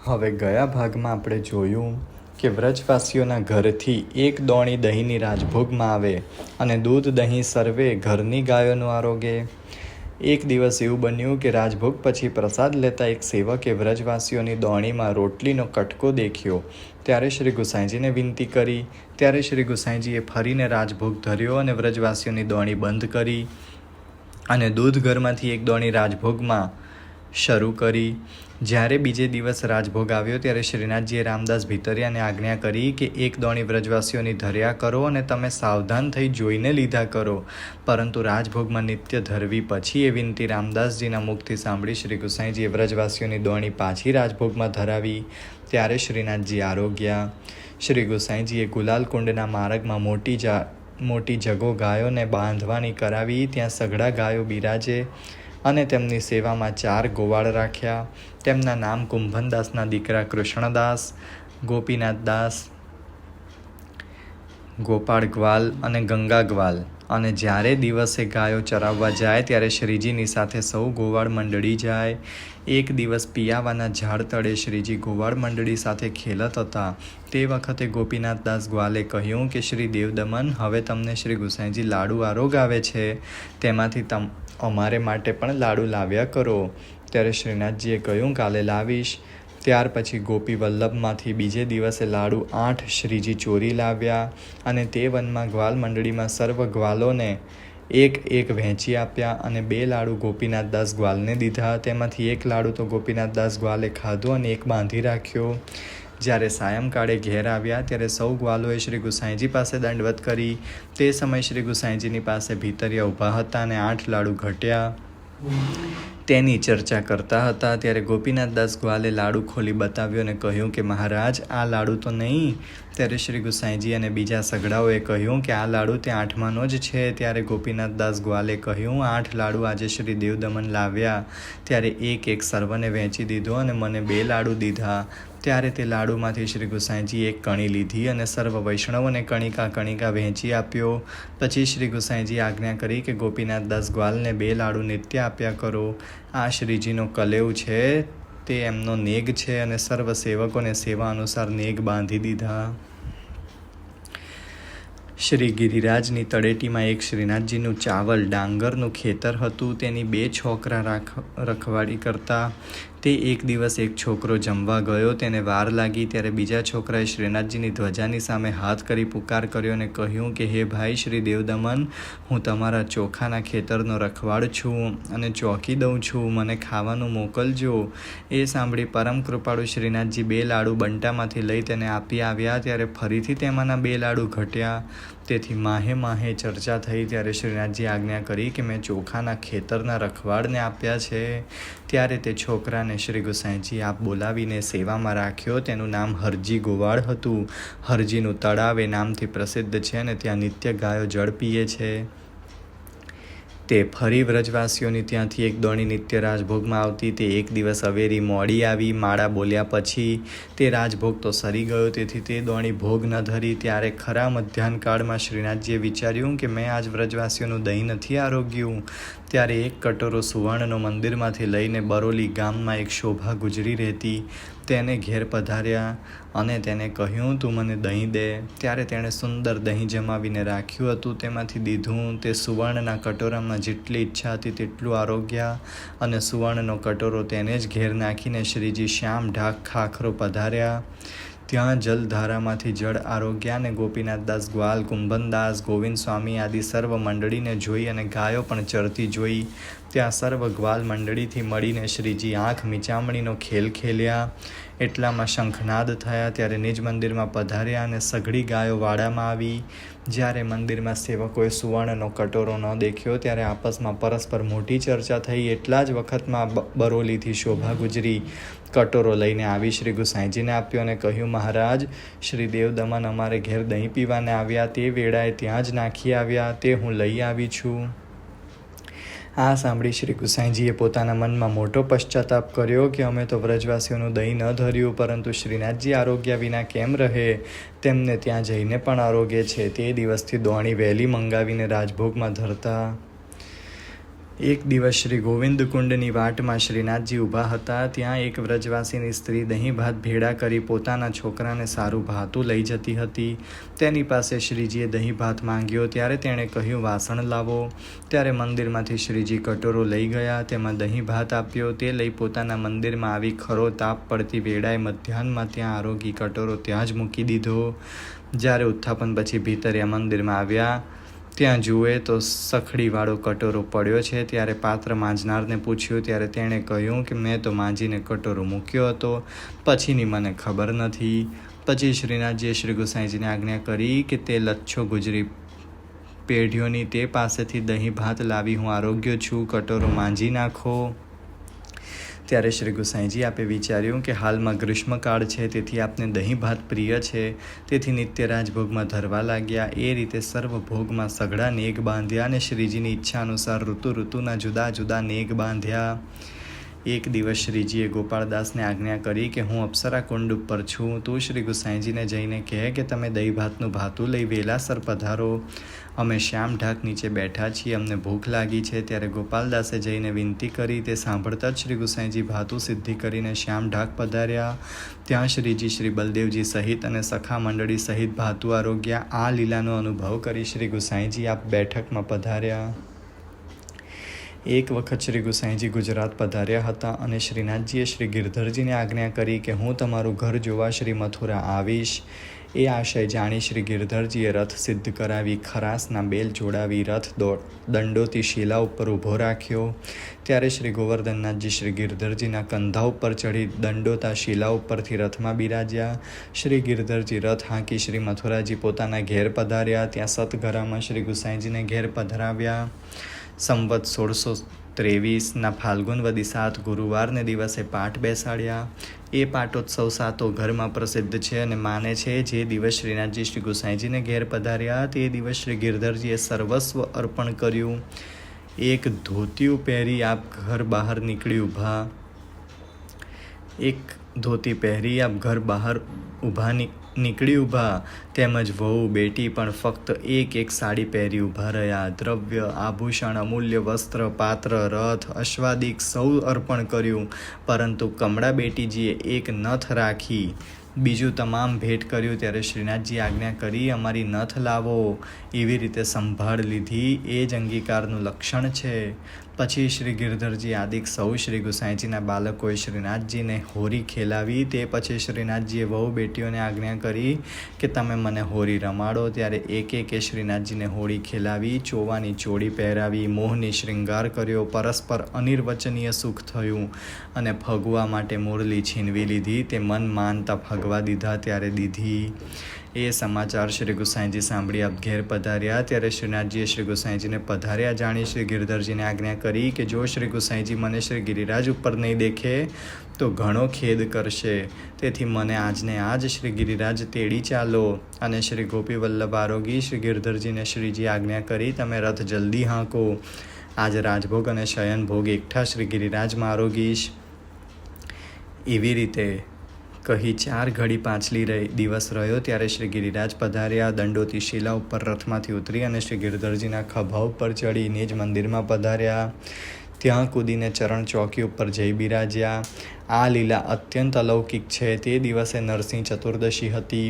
હવે ગયા ભાગમાં આપણે જોયું કે વ્રજવાસીઓના ઘરથી એક દોણી દહીંની રાજભોગમાં આવે અને દૂધ દહીં સર્વે ઘરની ગાયોનું આરોગે. એક દિવસ એવું બન્યું કે રાજભોગ પછી પ્રસાદ લેતા એક સેવકે વ્રજવાસીઓની દોણીમાં રોટલીનો કટકો દેખ્યો. ત્યારે શ્રી ગુસાઈજીને વિનંતી કરી. ત્યારે શ્રી ગુસાઈજીએ ફરીને રાજભોગ ધર્યો અને વ્રજવાસીઓની દોણી બંધ કરી અને દૂધ ઘરમાંથી એક દોણી રાજભોગમાં શરૂ કરી. જ્યારે બીજે દિવસ રાજભોગ આવ્યો ત્યારે શ્રીનાથજીએ રામદાસ ભીતરિયાને આજ્ઞા કરી કે એક દોણી વ્રજવાસીઓની ધર્યા કરો અને તમે સાવધાન થઈ જોઈને લીધા કરો. પરંતુ રાજભોગમાં નિત્ય ધરવી પછી એ વિનંતી રામદાસજીના મુખથી સાંભળી શ્રી ગુસાઈજીએ વ્રજવાસીઓની દોણી પાછી રાજભોગમાં ધરાવી. ત્યારે શ્રીનાથજી આરોગ્યા. શ્રી ગુસાઈજીએ ગુલાલકુંડના માર્ગમાં મોટી જગો ગાયોને બાંધવાની કરાવી. ત્યાં સઘળા ગાયો બિરાજે અને તેમની સેવામાં 4 ગોવાળ રાખ્યા. તેમના નામ કુંભનદાસના દીકરા કૃષ્ણદાસ, ગોપીનાથદાસ, ગોપાળ ગ્વાલ અને ગંગા ગ્વાલ. અને જ્યારે દિવસે ગાયો ચરાવવા જાય ત્યારે શ્રીજીની સાથે સૌ ગોવાળ મંડળી જાય. એક દિવસ પિયાવાના ઝાડ તળે શ્રીજી ગોવાળ મંડળી સાથે ખેલત હતા. તે વખતે ગોપીનાથદાસ ગ્વાલે કહ્યું કે શ્રી દેવદમન, હવે તમને શ્રી ગુસાઈજી લાડુ આરોગ આવે છે, તેમાંથી અમારે માટે પણ લાડુ લાવ્યા કરો. ત્યારે શ્રીનાથજીએ કહ્યું, કાલે લાવીશ. ત્યાર પછી ગોપી વલ્લભમાંથી બીજે દિવસે લાડુ 8 શ્રીજી ચોરી લાવ્યા અને તે વનમાં ગ્વાલ મંડળીમાં સર્વ ગ્વાલોને એક વહેંચી આપ્યા અને 2 લાડુ ગોપીનાથદાસ ગ્વાલને દીધા. તેમાંથી 1 લાડુ તો ગોપીનાથદાસ ગ્વાલે ખાધો અને 1 બાંધી રાખ્યો. જ્યારે સાયંકાળે ઘેર આવ્યા ત્યારે સૌ ગ્વાલોએ શ્રી ગુસાઈજી પાસે દંડવત કરી. તે સમયે શ્રી ગુસાઈજીની પાસે ભીતરિયા ઊભા હતા અને 8 લાડુ ઘટ્યા તેની ચર્ચા કરતા હતા. ત્યારે ગોપીનાથદાસ ગ્વાલે લાડુ ખોલી બતાવ્યો અને કહ્યું કે મહારાજ, આ લાડુ તો નહીં. ત્યારે શ્રી ગુસાઈજી અને બીજા સગડાઓએ કહ્યું કે આ લાડુ તે 8માનો જ છે. ત્યારે ગોપીનાથદાસ ગ્વાલે કહ્યું, 8 લાડુ આજે શ્રી દેવદમન લાવ્યા. ત્યારે એક સર્વને વહેંચી દીધો અને મને 2 લાડુ દીધા. ત્યારે તે લાડુમાંથી શ્રી ગુસાઈજી 1 કણી લીધી અને સર્વ વૈષ્ણવોને કણિકા વહેંચી આપ્યો. પછી શ્રી ગુસાઈજી આજ્ઞા કરી કે ગોપીનાથદાસ ગ્વાલને 2 લાડુ નિત્ય આપ્યા કરો. આ શ્રીજીનો કલેવ છે, તે એમનો નેગ છે અને સર્વ સેવકોને સેવા અનુસાર નેગ બાંધી દીધા. શ્રી ગિરિરાજની તળેટીમાં એક શ્રીનાથજીનું ચાવલ ડાંગરનું ખેતર હતું. તેની 2 છોકરા રખવાડી કરતા. તે એક દિવસ એક છોકરો જમવા ગયો. તેને વાર લાગી. ત્યારે બીજા છોકરાએ શ્રીનાથજીની ધ્વજાની સામે હાથ કરી પુકાર કર્યો અને કહ્યું કે હે ભાઈ શ્રી દેવદમન, હું તમારા ચોખાના ખેતરનો રખવાડ છું અને ચોકી દઉં છું, મને ખાવાનું મોકલજો. એ સાંભળી પરમ કૃપાળુ શ્રીનાથજી 2 લાડુ બંટામાંથી લઈ તેને આપી આવ્યા. ત્યારે ફરીથી તેમાંના 2 લાડુ ઘટ્યા. તેથી માહે ચર્ચા થઈ. ત્યારે શ્રીનાથજી આજ્ઞા કરી કે મેં ચોખાના ખેતરના રખવાડને આપ્યા છે. ત્યારે તે છોકરાને શ્રી ગુસાઈજી આપ બોલાવીને સેવામાં રાખ્યો. તેનું નામ હરજી ગોવાળ હતું. હરજીનું તળાવ એ નામથી પ્રસિદ્ધ છે અને ત્યાં નિત્ય ગાયો જળ પીએ છે. તે ફરી વ્રજવાસીઓની ત્યાંથી એક દોણી નિત્ય રાજભોગમાં આવતી. તે એક દિવસ અવેરી મોડી આવી. માળા બોલ્યા પછી તે રાજભોગ તો સરી ગયો, તેથી તે દોણી ભોગ ન ધરી. ત્યારે ખરા મધ્યાહનકાળમાં શ્રીનાથજીએ વિચાર્યું કે મેં આજ વ્રજવાસીઓનું દહીં નથી આરોગ્યું. ત્યારે 1 કટોરો સુવર્ણનો મંદિરમાંથી લઈને બરોલી ગામમાં એક શોભા ગુજરી રહેતી તેને ઘેર પધાર્યા અને તેને કહ્યું, તું મને દહીં દે. ત્યારે તેણે સુંદર દહીં જમાવીને રાખ્યું હતું. તેમાંથી દીધું. તે સુવર્ણના કટોરામાં જેટલી ઈચ્છા હતી તેટલું આરોગ્યા અને સુવર્ણનો કટોરો તેને જ ઘેર નાખીને શ્રીજી શ્યામ ઢાક ખાખરો પધાર્યા. ત્યાં જલધારામાંથી જળ આરોગ્યા અને ગોપીનાથદાસ ગ્વાલ, કુંભનદાસ, ગોવિંદ સ્વામી આદિ સર્વ મંડળીને જોઈ અને ગાયો પણ ચરતી જોઈ. ત્યાં સર્વ ગ્વાલ મંડળીથી મળીને શ્રીજી આંખ મીચામણીનો ખેલ ખેલ્યા. એટલામાં શંખનાદ થયા. ત્યારે નિજ મંદિરમાં પધાર્યા અને સઘળી ગાયો વાડામાં આવી. જ્યારે મંદિરમાં સેવકોએ સુવર્ણનો કટોરો ન દેખ્યો ત્યારે આપસમાં પરસ્પર મોટી ચર્ચા થઈ. એટલા જ વખતમાં બરોલીથી શોભા ગુજરી કટોરો લઈને આવી શ્રી ગુસાઈજીને આપ્યો અને કહ્યું, મહારાજ, શ્રી દેવદમન અમારે ઘેર દહીં પીવાને આવ્યા. તે વેળાએ ત્યાં જ નાખી આવ્યા. તે હું લઈ આવી છું. આ સાંભળી શ્રી ગુસાઈજીએ પોતાના મનમાં મોટો પશ્ચાતાપ કર્યો કે અમે તો વ્રજવાસીઓનું દહીં ન ધર્યું, પરંતુ શ્રીનાથજી આરોગ્યા વિના કેમ રહે? તેમને ત્યાં જઈને પણ આરોગ્ય છે. તે દિવસથી દોણી વહેલી મંગાવીને રાજભોગમાં ધરતા. એક દિવસ શ્રી ગોવિંદ કુંડની વાટમાં શ્રીનાથજી ઊભા હતા. ત્યાં એક વ્રજવાસીની સ્ત્રી દહીં ભાત ભેળા કરી પોતાના છોકરાને સારું ભાતું લઈ જતી હતી. તેની પાસે શ્રીજીએ દહીં ભાત માંગ્યો ત્યારે તેણે કહ્યું, વાસણ લાવો. ત્યારે મંદિરમાંથી શ્રીજી કટોરો લઈ ગયા, તેમાં દહીં ભાત આપ્યો. તે લઈ પોતાના મંદિરમાં આવી ખરો તાપ પડતી વેળાએ મધ્યાહ્નમાં ત્યાં આરોગી કટોરો ત્યાં જ મૂકી દીધો. જ્યારે ઉત્થાપન પછી ભીતરિયા મંદિરમાં આવ્યા ત્યાં જુએ તો સખડીવાળો કટોરો પડ્યો છે. ત્યારે પાત્ર માંજનારને પૂછ્યું ત્યારે તેણે કહ્યું કે મેં તો માંજીને કટોરો મૂક્યો હતો, પછીની મને ખબર નથી. પછી શ્રીનાથજીએ શ્રી ગુસાઈજીને આજ્ઞા કરી કે તે લચ્છો ગુજરી પેઢીઓની તે પાસેથી દહીં ભાત લાવી હું આરોગ્ય છું, કટોરો માંજી નાખો. ત્યારે શ્રી ગુસાઈજી આપે વિચાર્યું કે હાલમાં ગ્રીષ્મકાળ છે, તેથી આપને દહીં ભાત પ્રિય છે, તેથી નિત્ય રાજભોગમાં ધરવા લાગ્યા. એ રીતે સર્વ ભોગમાં સઘળા નેગ બાંધ્યા અને શ્રીજીની ઈચ્છા અનુસાર ઋતુના જુદા જુદા નેગ બાંધ્યા. એક દિવસ શ્રીજીએ ગોપાળદાસને આજ્ઞા કરી કે હું અપ્સરા કુંડ ઉપર છું, તું શ્રી ગુસાઈજીને જઈને કહે કે તમે દહીં ભાતનું ભાતું લઈ વેલાસર પધારો. અમે શ્યામ ઢાક નીચે બેઠા છીએ, અમને ભૂખ લાગી છે. ત્યારે ગોપાલદાસે જઈને વિનંતી કરી. તે સાંભળતા જ શ્રી ગુસાઈજી ભાતું સિદ્ધિ કરીને શ્યામ ઢાક પધાર્યા. ત્યાં શ્રીજી શ્રી બલદેવજી સહિત અને સખા મંડળી સહિત ભાતું આરોગ્યા. આ લીલાનો અનુભવ કરી શ્રી ગુસાઈજી આપ બેઠકમાં પધાર્યા. એક વખત શ્રી ગુસાઈજી ગુજરાત પધાર્યા હતા અને શ્રીનાથજીએ શ્રી ગિરધરજીને આજ્ઞા કરી કે હું તમારું ઘર જોવા શ્રી મથુરા આવીશ. એ આશય જાણી શ્રી ગિરધરજીએ રથ સિદ્ધ કરાવી, ખરાસના બેલ જોડાવી રથ દંડોતી શિલા ઉપર ઊભો રાખ્યો. ત્યારે શ્રી ગોવર્ધનનાથજી શ્રી ગિરધરજીના કંધા ઉપર ચઢી દંડોતા શિલા ઉપરથી રથમાં બિરાજ્યા. શ્રી ગિરધરજી રથ હાંકી શ્રી મથુરાજી પોતાના ઘેર પધાર્યા. ત્યાં સતઘરામાં શ્રી ગુસાઈજીને ઘેર પધરાવ્યા. સંવત 1623ના ફાલ્ગુન વદી 7 ગુરુવારને દિવસે પાઠ બેસાડ્યા. એ પાટોત્સવ સાતો ઘરમાં પ્રસિદ્ધ છે અને માને છે. જે દિવસ શ્રીનાથજી શ્રી ગુસાઈજીને ઘેર પધાર્યા તે દિવસ શ્રી ગિરધરજીએ સર્વસ્વ અર્પણ કર્યું. એક ધોતિયું પહેરી આપ ઘર બહાર નીકળી ઊભા નીકળી ઊભા તેમજ વહુ બેટી પણ ફક્ત એક સાડી પહેરી ઊભા રહ્યા. દ્રવ્ય આભૂષણ અમૂલ્ય વસ્ત્ર પાત્ર રથ અશ્વાદિક સૌ અર્પણ કર્યું, પરંતુ કમળા બેટીજીએ એક નથ રાખી બીજું તમામ ભેટ કર્યું. ત્યારે શ્રીનાથજી આજ્ઞા કરી અમારી નથ લાવો. એવી રીતે સંભાળ લીધી. એ જ અંગીકારનું લક્ષણ છે. પછી શ્રી ગિરધરજી આદિક સૌ શ્રી ગુસાઈજીના બાળકોએ શ્રીનાથજીને હોરી ખેલાવી. તે પછી શ્રીનાથજીએ વહુ બેટીઓને આજ્ઞા કરી કે તમે મને હોરી રમાડો. ત્યારે એકે શ્રીનાથજીને હોળી ખેલાવી, ચોવાની ચોળી પહેરાવી, મોહની શ્રૃંગાર કર્યો. પરસ્પર અનિર્વચનીય સુખ થયું અને ફગવા માટે મુરલી છીનવી લીધી. તે મન માનતા ફગવા દીધા ત્યારે દીધી. એ સમાચાર શ્રી ગુસાઈજી સાંભળી આપ ઘેર પધાર્યા. ત્યારે શ્રીનાથજીએ શ્રી ગુસાઈજીને પધાર્યા જાણી શ્રી ગિરધરજીને આજ્ઞા કરી કે જો શ્રી ગુસાઈજી મને શ્રી ગિરિરાજ ઉપર નહીં દેખે તો ઘણો ખેદ કરશે, તેથી મને આજને આજ શ્રી ગિરિરાજ તેડી ચાલો. અને શ્રી ગોપી વલ્લભ આરોગી શ્રી ગિરધરજીને શ્રીજી આજ્ઞા કરી તમે રથ જલ્દી હાંકો. આજ રાજભોગ અને શયન ભોગ એકઠા શ્રી ગિરિરાજમાં આરોગીશ. એવી રીતે કહી 4 ઘડી પાછલી દિવસ રહ્યો. ત્યારે શ્રી ગિરિરાજ પધાર્યા. દંડોતી શિલા ઉપર રથમાંથી ઉતરી અને શ્રી ગિરધરજીના ખભા ઉપર ચડી નિજ મંદિરમાં પધાર્યા. ત્યાં કૂદીને ચરણ ચોકી ઉપર જઈ બિરાજ્યા. આ લીલા અત્યંત અલૌકિક છે. તે દિવસે નરસિંહ ચતુર્દશી હતી.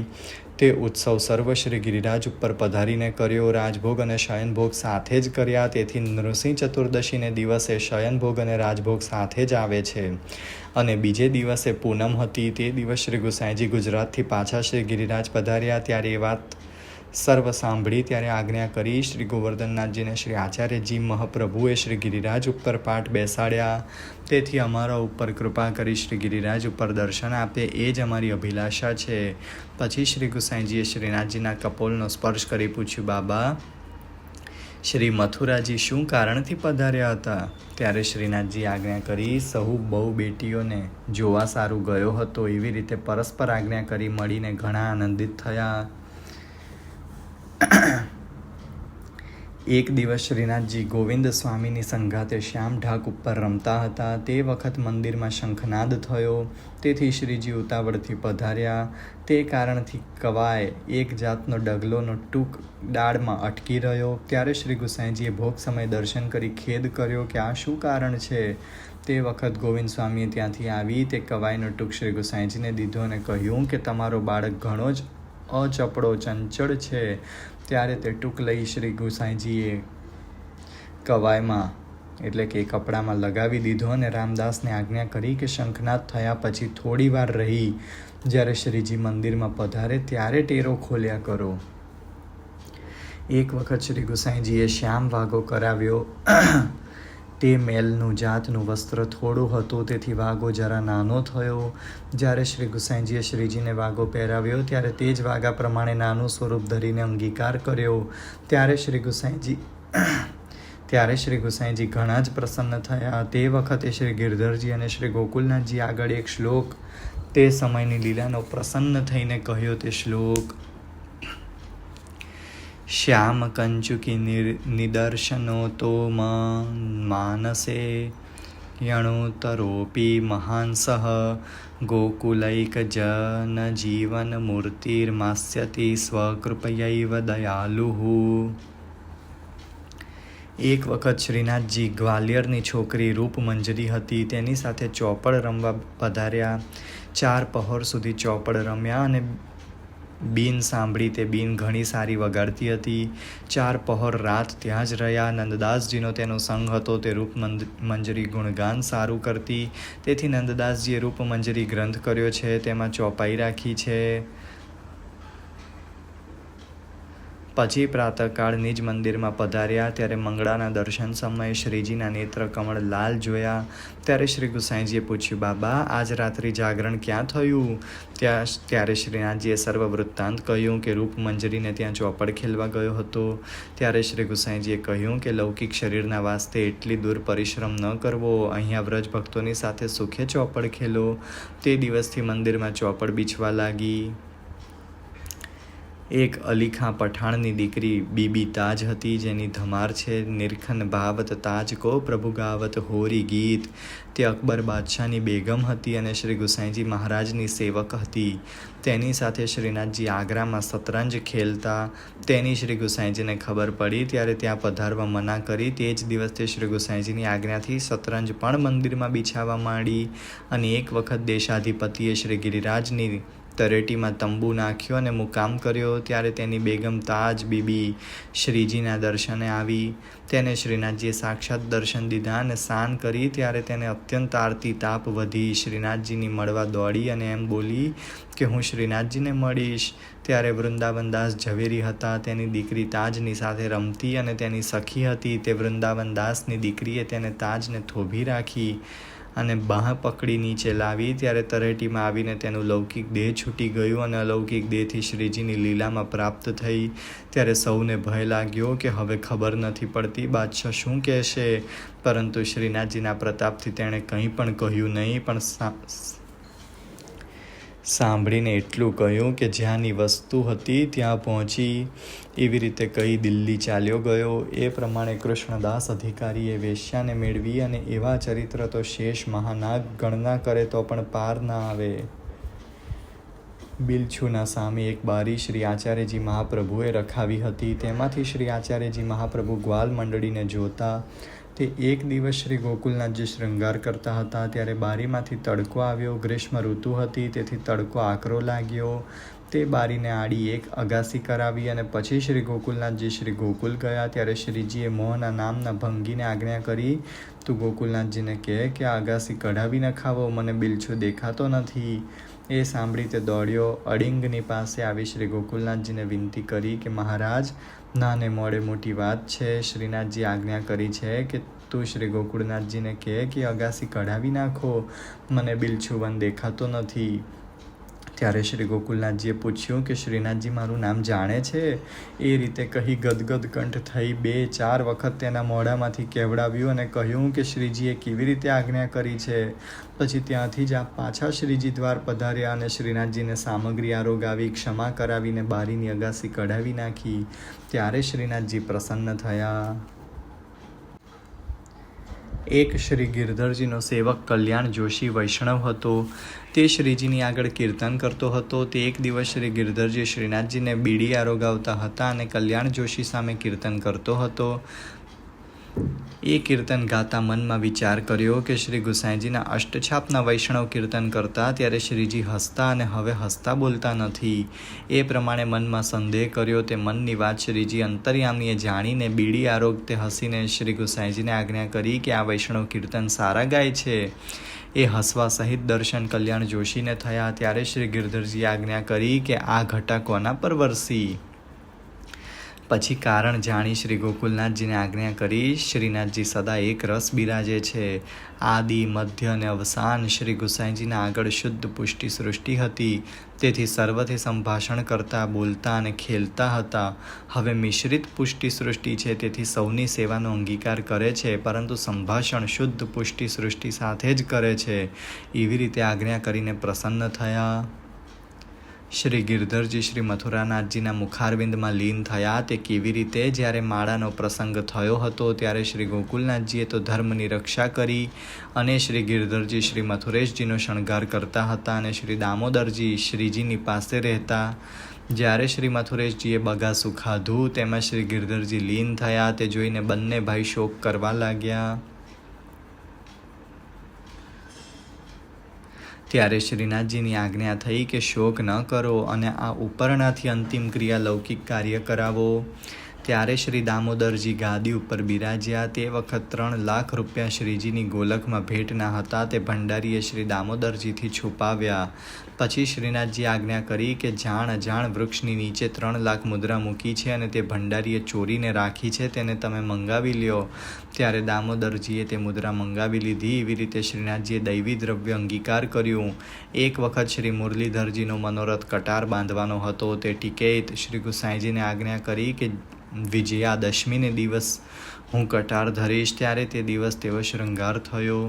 તે ઉત્સવ સર્વ શ્રી ગિરિરાજ ઉપર પધારીને કર્યો. રાજભોગ અને શયનભોગ સાથે જ કર્યા. તેથી નૃસિંહ ચતુર્દશીને દિવસે શયનભોગ અને રાજભોગ સાથે જ આવે છે. અને બીજે દિવસે પૂનમ હતી. તે દિવસ શ્રી ગુસાઈજી ગુજરાતથી પાછા શ્રી ગિરિરાજ પધાર્યા. ત્યારે એ વાત સર્વ સાંભળી. ત્યારે આજ્ઞા કરી શ્રી ગોવર્ધનનાથજીને શ્રી આચાર્યજી મહાપ્રભુએ શ્રી ગિરિરાજ ઉપર પાઠ બેસાડ્યા. તેથી અમારા ઉપર કૃપા કરી શ્રી ગિરિરાજ ઉપર દર્શન આપે એ જ અમારી અભિલાષા છે. પછી શ્રી ગુસાઈજીએ શ્રીનાથજીના કપોલનો સ્પર્શ કરી પૂછ્યું, બાબા શ્રી મથુરાજી શું કારણથી પધાર્યા હતા? ત્યારે શ્રીનાથજી આજ્ઞા કરી સહુ બહુ બેટીઓને જોવા સારું ગયો હતો. એવી રીતે પરસ્પર આજ્ઞા કરી મળીને ઘણા આનંદિત થયા. એક દિવસ શ્રીનાથજી ગોવિંદ સ્વામીની સંગાતે શ્યામ ઢાક ઉપર રમતા હતા. તે વખત મંદિરમાં શંખનાદ થયો, તેથી શ્રીજી ઉતાવળથી પધાર્યા. તે કારણથી કવાય એક જાતનો ડગલોનો ટૂંક ડાળમાં અટકી રહ્યો. ત્યારે શ્રી ગુસાઈજીએ ભોગ સમયે દર્શન કરી ખેદ કર્યો કે આ શું કારણ છે. તે વખત ગોવિંદ સ્વામીએ ત્યાંથી આવી તે કવાયનો ટૂંક શ્રી ગુસાઈજીને દીધો અને કહ્યું કે તમારો બાળક ઘણો જ અચપળો ચંચળ છે. ત્યારે તે ટૂંક લઈ શ્રી ગુસાઈજીએ કવાયમાં એટલે કે કપડામાં લગાવી દીધો અને રામદાસને આજ્ઞા કરી કે શંખનાદ થયા પછી થોડી વાર રહી જ્યારે શ્રીજી મંદિરમાં પધારે ત્યારે ટેરો ખોલ્યા કરો. એક વખત શ્રી ગુસાઈજીએ શ્યામ વાઘો કરાવ્યો. તે મેલનું જાતનું વસ્ત્ર થોડું હતું, તેથી વાઘો જરા નાનો થયો. જ્યારે શ્રી ગુસાઈજીએ શ્રીજીને વાઘો પહેરાવ્યો ત્યારે તે જ વાઘા પ્રમાણે નાનું સ્વરૂપ ધરીને અંગીકાર કર્યો. ત્યારે શ્રી ગુસાઈજી ઘણા જ પ્રસન્ન થયા. તે વખતે શ્રી ગિરધરજી અને શ્રી ગોકુલનાથજી આગળ એક શ્લોક તે સમયની લીલાનો પ્રસન્ન થઈને કહ્યો. તે શ્લોક: શ્યામ કંચુકી નિદર્શનો તો માનસે યણોતરોપી મહાંસઃ ગોકુલૈક જન જીવન મૂર્તિર્માસ્યતિ સ્વકૃપયૈવ દયાલુઃ. એક વખત શ્રીનાથજી ગ્વાલિયરની છોકરી રૂપમંજરી હતી, તેની સાથે ચોપડ રમવા પધાર્યા. 4 પહોર સુધી ચોપડ રમ્યા અને બીન સાંભળી. તે બીન ઘણી સારી વગાડતી હતી. 4 પહોર રાત ત્યાં જ રહ્યા. નંદદાસજીનો તેનો સંગ હતો. તે રૂપમંજરી ગુણગાન સારું કરતી, તેથી નંદદાસજીએ રૂપમંજરી ગ્રંથ કર્યો છે, તેમાં ચોપાઈ રાખી છે. પછી પ્રાતઃકાળ નિજ મંદિરમાં પધાર્યા. ત્યારે મંગળાના દર્શન સમયે શ્રીજીના નેત્ર કમળ લાલ જોયા. ત્યારે શ્રી ગુસાઈજીએ પૂછ્યું, બાબા આજ રાત્રિ જાગરણ ક્યાં થયું? ત્યારે શ્રીનાથજીએ સર્વ વૃત્તાંત કહ્યું કે રૂપમંજરીને ત્યાં ચોપડ ખેલવા ગયો હતો. ત્યારે શ્રી ગુસાઈજીએ કહ્યું કે લૌકિક શરીરના વાસ્તે એટલી દૂર પરિશ્રમ ન કરવો, અહીંયા વ્રજ ભક્તોની સાથે સુખે ચોપડ ખેલો. તે દિવસથી મંદિરમાં ચોપડ બીછવા લાગી. એક અલીખાં પઠાણની દીકરી બીબી તાજ હતી, જેની ધમાર છે નિરખન ભાવત તાજ કો પ્રભુ ગાવત હોરી ગીત. તે અકબર બાદશાહની બેગમ હતી અને શ્રી ગુસાઈજી મહારાજની સેવક હતી. તેની સાથે શ્રીનાથજી આગ્રામાં શતરંજ ખેલતા. તેની શ્રી ગુસાઈજીને ખબર પડી ત્યારે ત્યાં પધારવા મના કરી. તે જ દિવસે શ્રી ગુસાઈજીની આજ્ઞાથી શતરંજ પણ મંદિરમાં બિછાવવા માંડી. અને એક વખત દેશાધિપતિએ શ્રી ગિરિરાજની તળેટીમાં તંબુ નાખ્યો અને મુકામ કર્યો. ત્યારે તેની બેગમ તાજ બીબી શ્રીજીના દર્શને આવી. તેને શ્રીનાથજીએ સાક્ષાત દર્શન દીધા અને સ્નાન કરી. ત્યારે તેને અત્યંત આરતી તાપ વધી. શ્રીનાથજીની મળવા દોડી અને એમ બોલી કે હું શ્રીનાથજીને મળીશ. ત્યારે વૃંદાવનદાસ ઝવેરી હતા. તેની દીકરી તાજની સાથે રમતી અને તેની સખી હતી. તે વૃંદાવનદાસની દીકરીએ તેને તાજને થોભી રાખી અને બાહ પકડી નીચે લાવી. ત્યારે તળેટીમાં આવીને તેનું લૌકિક દેહ છૂટી ગયું અને અલૌકિક દેહથી શ્રીજીની લીલામાં પ્રાપ્ત થઈ. ત્યારે સૌને ભય લાગ્યો કે હવે ખબર નથી પડતી બાદશાહ શું કહેશે. પરંતુ શ્રીનાથજીના પ્રતાપથી તેણે કંઈ પણ કહ્યું નહીં, પણ સાંભળીને એટલું કહ્યું કે જ્યાંની વસ્તુ હતી ત્યાં પહોંચી. એવી રીતે કહી દિલ્હી ચાલ્યો ગયો. એ પ્રમાણે કૃષ્ણદાસ અધિકારીએ વેશ્યાને મેળવી અને એવા ચરિત્ર તો શેષ મહાનાગ ગણના કરે તો પણ પાર ના આવે. બિલછુના સામે એક બારી શ્રી આચાર્યજી મહાપ્રભુએ રખાવી હતી. તેમાંથી શ્રી આચાર્યજી મહાપ્રભુ ગ્વાલ મંડળીને જોતા. તે એક દિવસ શ્રી ગોકુલનાથજી શૃંગાર કરતા હતા ત્યારે બારીમાંથી તડકો આવ્યો. ગ્રીષ્મ ઋતુ હતી, તેથી તડકો આકરો લાગ્યો. તે બારીને આડી એક અગાસી કરાવી અને પછી શ્રી ગોકુલનાથજી શ્રી ગોકુલ ગયા. ત્યારે શ્રીજીએ મોહના નામના ભંગીને આજ્ઞા કરી, તું ગોકુલનાથજીને કહે કે આ અગાસી કઢાવી નખાવો, મને બિલછુ દેખાતો નથી. એ સાંભળી તે દોડ્યો. અડિંગની પાસે આવી શ્રી ગોકુલનાથજીને વિનંતી કરી કે મહારાજ, નાને મોડે મોટી વાત છે. શ્રીનાથજી આજ્ઞા કરી છે કે તું શ્રી ગોકુળનાથજીને કહે કે અગાસી કઢાવી નાખો, મને બિલછુવન દેખાતો નથી. ત્યારે શ્રી ગોકુલનાથજીએ પૂછ્યું કે શ્રીનાથજી મારું નામ જાણે છે? એ રીતે કહી ગદગદ કંઠ થઈ 2-4 વખત તેના મોઢામાંથી કહેવડાવ્યું અને કહ્યું કે શ્રીજીએ કેવી રીતે આજ્ઞા કરી છે. પછી ત્યાંથી જ આપ પાછા શ્રીજી દ્વાર પધાર્યા અને શ્રીનાથજીને સામગ્રી આરોગાવી, ક્ષમા કરાવીને બારીની અગાસી કઢાવી નાખી. ત્યારે શ્રીનાથજી પ્રસન્ન થયા. એક શ્રી ગિરધરજીનો સેવક કલ્યાણ જોશી વૈષ્ણવ હતો. તે શ્રીજીની આગળ કીર્તન કરતો હતો. તે એક દિવસ શ્રી ગિરધરજી શ્રીનાથજીને બીડી આરોગાવતા હતા અને કલ્યાણ જોશી સામે કીર્તન કરતો હતો. એ કીર્તન ગાતા મનમાં વિચાર કર્યો કે શ્રી ગુસાઈજીના અષ્ટછાપના વૈષ્ણવ કીર્તન કરતા ત્યારે શ્રીજી હસતા અને હવે હસતા બોલતા નથી. એ પ્રમાણે મનમાં સંદેહ કર્યો. તે મનની વાત શ્રીજી અંતર્યામીએ જાણીને બીડી આરોગતે હસીને શ્રી ગુસાઈજીને આજ્ઞા કરી કે આ વૈષ્ણવ કીર્તન સારા ગાય છે. એ હસવા સહિત દર્શન કલ્યાણ જોશીને થયા. ત્યારે શ્રી ગિરધરજીએ આજ્ઞા કરી કે આ ઘટા કોના પર વરસી? પછી કારણ જાણી શ્રી ગોકુલનાથજીને આજ્ઞા કરી. શ્રીનાથજી સદા એક રસ બિરાજે છે. આદિ, મધ્ય અને અવસાન શ્રી ગુસાઈજીના આગળ શુદ્ધ પુષ્ટિ સૃષ્ટિ હતી. તેથી સર્વથી સંભાષણ કરતા, બોલતા અને ખેલતા હતા. હવે મિશ્રિત પુષ્ટિ સૃષ્ટિ છે, તેથી સૌની સેવાનો અંગીકાર કરે છે, પરંતુ સંભાષણ શુદ્ધ પુષ્ટિ સૃષ્ટિ સાથે જ કરે છે. એવી રીતે આજ્ઞા કરીને પ્રસન્ન થયા. શ્રી ગિરધરજી શ્રી મથુરાનાથજીના મુખારવિંદમાં લીન થયા. તે કેવી રીતે? જ્યારે માળાનો પ્રસંગ થયો હતો ત્યારે શ્રી ગોકુલનાથજીએ તો ધર્મની રક્ષા કરી અને શ્રી ગિરધરજી શ્રી મથુરેશજીનો શણગાર કરતા હતા અને શ્રી દામોદરજી શ્રીજીની પાસે રહેતા. જ્યારે શ્રી મથુરેશજીએ બગાસું ખાધું તેમાં શ્રી ગિરધરજી લીન થયા. તે જોઈને બંને ભાઈ શોક કરવા લાગ્યા. ત્યારે શ્રીનાથજીની આજ્ઞા થઈ કે શોક ન કરો અને આ ઉપરણાથી અંતિમ ક્રિયા લૌકિક કાર્ય કરાવો. ત્યારે શ્રી દામોદરજી ગાદી ઉપર બિરાજ્યા. તે વખત 3 લાખ રૂપિયા શ્રીજીની ગોલકમાં ભેટના હતા. તે ભંડારીએ શ્રી દામોદરજીથી છુપાવ્યા. પછી શ્રીનાથજી આજ્ઞા કરી કે જાણ અજાણ વૃક્ષની નીચે 3 લાખ મુદ્રા મૂકી છે અને તે ભંડારીએ ચોરીને રાખી છે, તેને તમે મંગાવી લ્યો. ત્યારે દામોદરજીએ તે મુદ્રા મંગાવી લીધી. એવી રીતે શ્રીનાથજીએ દૈવી દ્રવ્ય અંગીકાર કર્યું. એક વખત શ્રી મુરલીધરજીનો મનોરથ કટાર બાંધવાનો હતો. તે ટિકૈત શ્રી ગુસાઈજીને આજ્ઞા કરી કે વિજયાદશમીને દિવસ હું કટાર ધરીશ. ત્યારે તે દિવસ તેવો શૃંગાર થયો.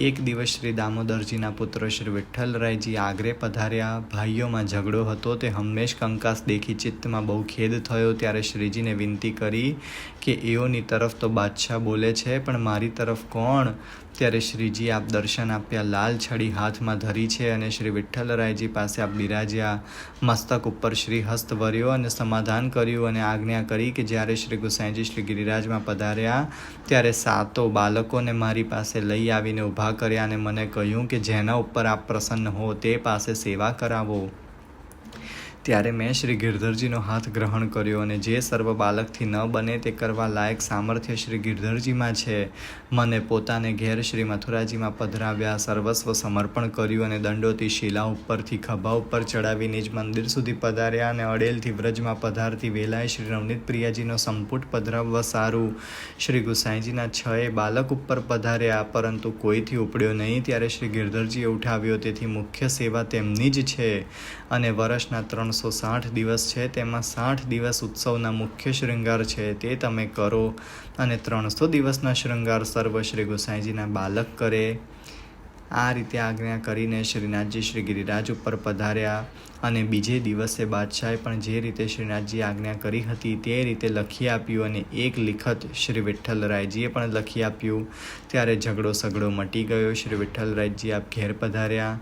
એક દિવસ શ્રી દામોદરજીના પુત્ર શ્રી વિઠ્ઠલરાયજી આગરે પધાર્યા. ભાઈઓમાં ઝઘડો હતો. તે હંમેશ કંકાસ દેખી ચિત્તમાં બહુ ખેદ થયો. ત્યારે શ્રીજીને વિનંતી કરી કે એઓની તરફ તો બાદશાહ બોલે છે, પણ મારી તરફ કોણ? ત્યારે શ્રીજી આપ દર્શન આપ્યા. લાલ છડી હાથમાં ધરી છે અને શ્રી વિઠ્ઠલરાયજી પાસે આપ બિરાજ્યા. મસ્તક ઉપર શ્રી હસ્ત વર્યો અને સમાધાન કર્યું અને આજ્ઞા કરી કે જ્યારે શ્રી ગુસાઈજી શ્રી ગિરિરાજમાં પધાર્યા ત્યારે 7 બાળકોને મારી પાસે લઈ આવીને ઊભા કર્યા અને મને કહ્યું કે જેના ઉપર આપ પ્રસન્ન હો તે પાસે સેવા કરાવો. ત્યારે મેં શ્રી ગિરધરજીનો હાથ ગ્રહણ કર્યો અને જે સર્વ બાલકથી ન બને તે કરવા લાયક સામર્થ્ય શ્રી ગિરધરજીમાં છે. મને પોતાને ઘેર શ્રી મથુરાજીમાં પધરાવ્યા. સર્વસ્વ સમર્પણ કર્યું અને દંડોતી શિલા ઉપરથી ખભા ઉપર ચડાવી નિજ મંદિર સુધી પધાર્યા અને અડેલથી વ્રજમાં પધારતી વેલાએ શ્રી નવનીત પ્રિયાજીનો સંપુટ પધરાવવા સારું શ્રી ગુસાઈજીના 6 બાલક ઉપર પધાર્યા, પરંતુ કોઈથી ઉપડ્યો નહીં. ત્યારે શ્રી ગિરધરજીએ ઉઠાવ્યો. તેથી મુખ્ય સેવા તેમની જ છે અને વર્ષના 360 દિવસ છે, તેમાં 60 દિવસ ઉત્સવના મુખ્ય શૃંગાર છે, તે તમે કરો અને 300 દિવસના શૃંગાર સર્વ શ્રી ગુસાઈજીના બાલક કરે. આ રીતે આજ્ઞા કરીને શ્રીનાથજી શ્રી ગિરિરાજ ઉપર પધાર્યા અને બીજે દિવસે બાદશાહે પણ જે રીતે શ્રીનાથજી આજ્ઞા કરી હતી તે રીતે લખી આપ્યું અને એક લિખત શ્રી વિઠ્ઠલરાયજીએ પણ લખી આપ્યું. ત્યારે ઝઘડો સઘડો મટી ગયો. શ્રી વિઠ્ઠલરાયજી આપ ઘેર પધાર્યા.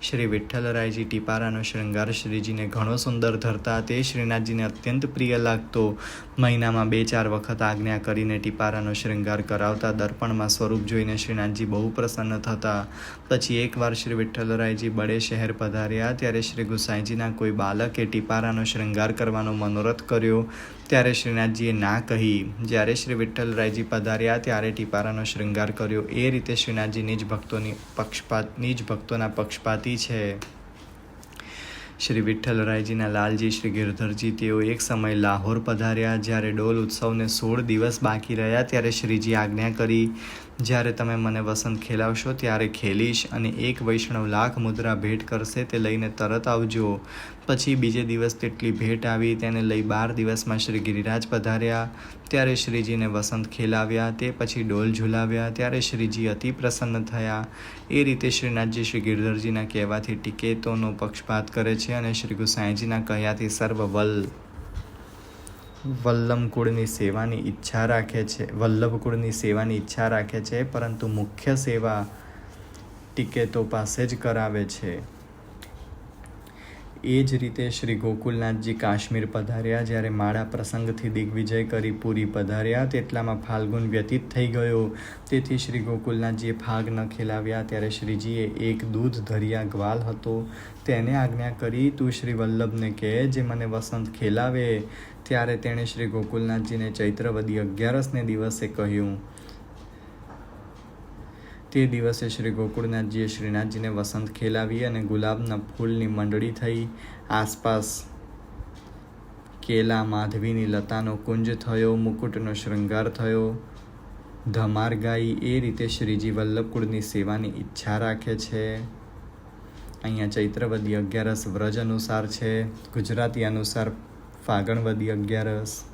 શ્રી વિઠ્ઠલરાયજી ટીપારાનો શૃંગાર શ્રીજીને ઘણો સુંદર ધરતા. તે શ્રીનાથજીને અત્યંત પ્રિય લાગતો. મહિનામાં 2-4 વખત આજ્ઞા કરીને ટીપારાનો શૃંગાર કરાવતા. દર્પણમાં સ્વરૂપ જોઈને શ્રીનાથજી બહુ પ્રસન્ન થતા. પછી એકવાર શ્રી વિઠ્ઠલરાયજી બડે શહેર પધાર્યા. ત્યારે શ્રી ગુસાઈજીના કોઈ બાલકે ટીપારાનો શૃંગાર કરવાનો મનોરથ કર્યો. ત્યારે શ્રીનાથજીએ ના કહી. જ્યારે શ્રી વિઠ્ઠલરાયજી પધાર્યા ત્યારે ટીપારાનો શૃંગાર કર્યો. એ રીતે શ્રીનાથજી નિજ ભક્તોના પક્ષપાતી છે. શ્રી વિઠ્ઠલરાયજીના લાલજી શ્રી ગિરધરજી તેઓ એક સમય લાહોર પધાર્યા. જ્યારે ડોલ ઉત્સવને 16 દિવસ બાકી રહ્યા ત્યારે શ્રીજી આજ્ઞા કરી જ્યારે તમે મને વસંત ખેલાવશો ત્યારે ખેલીશ, અને એક વૈષ્ણવ લાખ મુદ્રા ભેટ કરશે તે લઈને તરત આવજો. પછી બીજે દિવસ તેટલી ભેટ આવી. તેને લઈ 12 દિવસમાં શ્રી ગિરિરાજ પધાર્યા. ત્યારે શ્રીજીને વસંત ખેલાવ્યા. તે પછી ડોલ ઝુલાવ્યા. ત્યારે શ્રીજી અતિ પ્રસન્ન થયા. એ રીતે શ્રીનાથજી શ્રી ગિરધરજીના કહેવાથી ટિકેતોનો પક્ષપાત કરે છે, અને શ્રી ગુસાઈજીના કહ્યાથી સર્વ વલ્લભ કુળની સેવાની ઈચ્છા રાખે છે, પરંતુ મુખ્ય સેવા ટિકેતો પાસે જ કરાવે છે. એ જ રીતે શ્રી ગોકુલનાથજી કાશ્મીર પધાર્યા. જ્યારે માળા પ્રસંગથી દિગ્વિજય કરી પુરી પધાર્યા તેટલામાં ફાલ્ગુન વ્યતીત થઈ ગયો. તેથી શ્રી ગોકુલનાથજીએ ફાગ ન ખેલાવ્યા. ત્યારે શ્રીજીએ એક દૂધ ધર્યા ગ્વાલ હતો તેને આજ્ઞા કરી, તું શ્રી વલ્લભને કહે જે મને વસંત ખેલાવે. ત્યારે તેણે શ્રી ગોકુલનાથજીને ચૈત્રવદી 11ને દિવસે કહ્યું. તે દિવસે શ્રી ગોકુળનાથજીએ શ્રીનાથજીને વસંત ખેલાવી, અને ગુલાબના ફૂલની મંડળી થઈ. આસપાસ કેલા માધવીની લતાનો કુંજ થયો. મુકુટનો શૃંગાર થયો. ધમાર ગાઈ. એ રીતે શ્રીજી વલ્લભકુળની સેવાની ઈચ્છા રાખે છે. અહીંયા ચૈત્રવદી 11 વ્રજ અનુસાર છે. ગુજરાતી અનુસાર ફાગણવદી 11.